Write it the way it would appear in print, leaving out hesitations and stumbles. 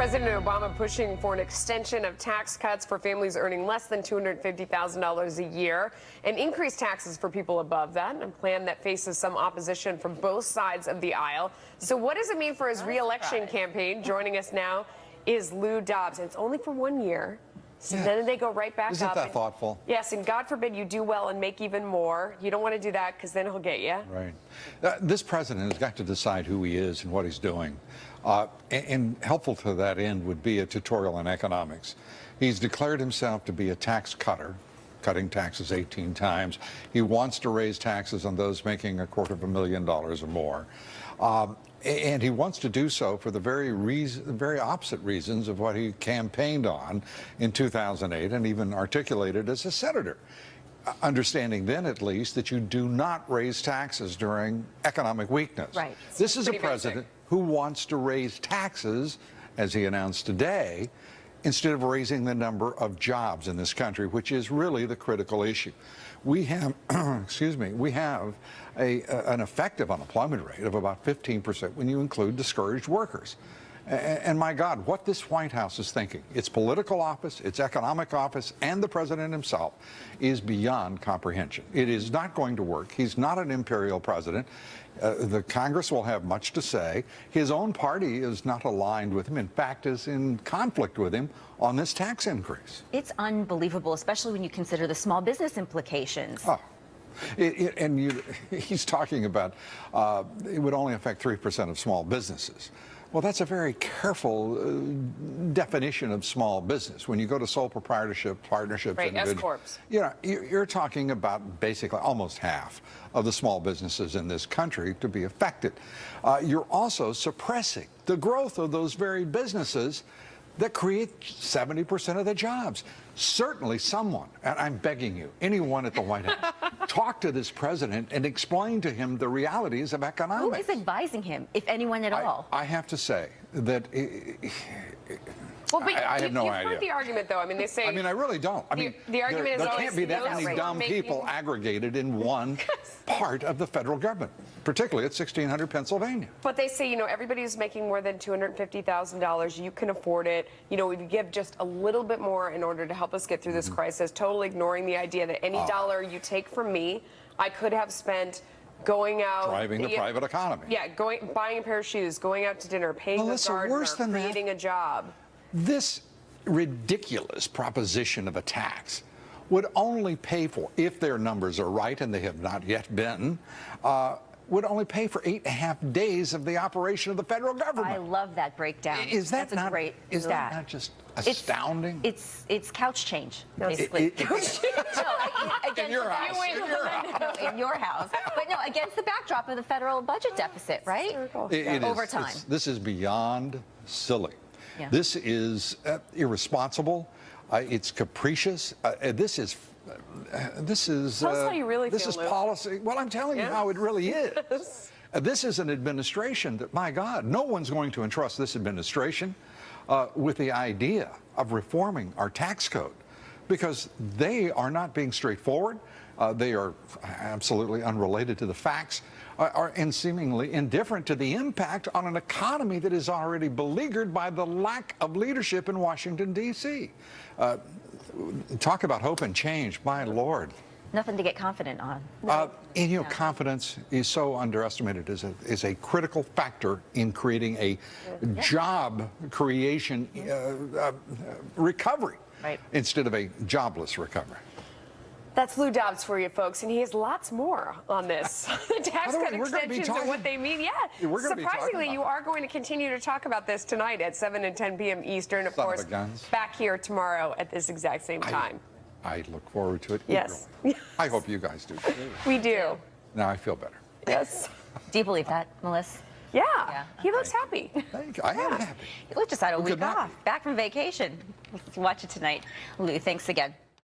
President Obama pushing for an extension of tax cuts for families earning less than $250,000 a year and increased taxes for people above that, a plan that faces some opposition from both sides of the aisle. So what does it mean for his re-election campaign? Joining us now is Lou Dobbs. And it's only for 1 year. So then they go right back up. Isn't that thoughtful? Yes, and God forbid you do well and make even more. You don't want to do that because then he'll get you. Right. This president has got to decide who he is and what he's doing. And helpful to that end would be a tutorial in economics. He's declared himself to be a tax cutter, cutting taxes 18 times. He wants to raise taxes on those making $250,000 or more. And he wants to do so for the very opposite reasons of what he campaigned on in 2008 and even articulated as a senator. Understanding then, at least, that you do not raise taxes during economic weakness. Right. This is a president who wants to raise taxes, as he announced today, instead of raising the number of jobs in this country, which is really the critical issue. We have, we have an effective unemployment rate of about 15% when you include discouraged workers. And my God, what this White House is thinking, its political office, its economic office, and the president himself is beyond comprehension. It is not going to work. He's not an imperial president. The Congress will have much to say. His own party is not aligned with him. In fact, is in conflict with him on this tax increase. It's unbelievable, especially when you consider the small business implications. Oh. He's talking about it would only affect 3% of small businesses. Well, that's a very careful definition of small business. When you go to sole proprietorship, partnerships, right, S-corps. You're talking about basically almost half of the small businesses in this country to be affected. You're also suppressing the growth of those very businesses that create 70% of the jobs. Certainly someone, and I'm begging you, anyone at the White House, talk to this president and explain to him the realities of economics. Who is advising him, if anyone at all? I have to say that well, but I have no idea. You've heard the argument, though. I mean, they say... I mean, I really don't. I mean, the argument there is can't be that many dumb people aggregated in one part of the federal government, particularly at 1600 Pennsylvania. But they say, everybody's making more than $250,000. You can afford it. We give just a little bit more in order to help us get through this crisis, totally ignoring the idea that any dollar you take from me, I could have spent going out, driving the private economy. Yeah, buying a pair of shoes, going out to dinner, paying a gardener, creating a job. This ridiculous proposition of a tax would only pay for, if their numbers are right, and they have not yet been, would only pay for 8.5 days of the operation of the federal government. I love that breakdown. Is that That's a great is stat. that not just astounding? It's couch change, basically. In your house. In your house. But no, against the backdrop of the federal budget deficit, right? Over time. This is beyond silly. Yeah. This is irresponsible. It's capricious. This is Tell us how you really this feel, is Lou. policy. Well, I'm telling you how it really is. This is an administration that, my God, no one's going to entrust this administration with the idea of reforming our tax code, because they are not being straightforward. They are absolutely unrelated to the facts, and seemingly indifferent to the impact on an economy that is already beleaguered by the lack of leadership in Washington, D.C. Talk about hope and change, my Lord. Nothing to get confident on. Confidence is so underestimated as a critical factor in creating a job creation recovery, instead of a jobless recovery. That's Lou Dobbs for you, folks, and he has lots more on this. The tax cut extensions and what they mean. Yeah, surprisingly, you are going to continue to talk about this tonight at 7 and 10 p.m. Eastern, of course, back here tomorrow at this exact same time. I look forward to it. Yes. I hope you guys do too. We do. Now I feel better. Yes. Do you believe that, Melissa? Yeah. He looks happy. Thank you. I am happy. He just had a week off, back from vacation. Watch it tonight. Lou, thanks again.